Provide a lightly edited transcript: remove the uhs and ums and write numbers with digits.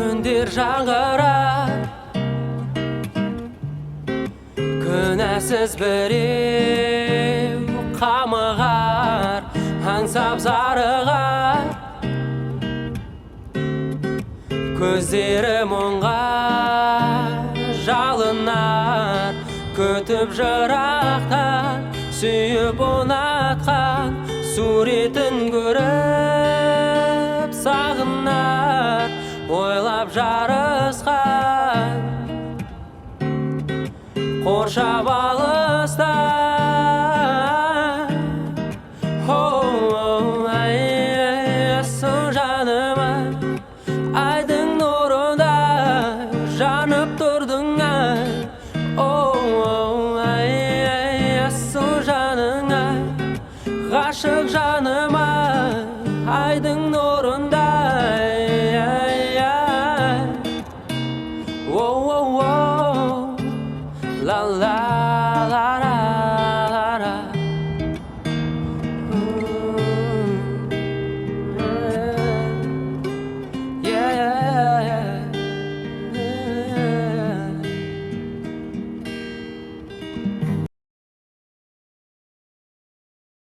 күндер жаңғырар, күнәсіз біреу қамығар, аңсап зарығар, көздері мұңға жалынар, күтіп жырақтан сүйіп ұнатқан суретін көріп сағынар, ойлап жарысқан қоршап алыстан. Аясың жаныма, айдың нұрында жанып тұрдың ай. Аясың жаныңа, ғашық жаныма, айдың нұрында. La la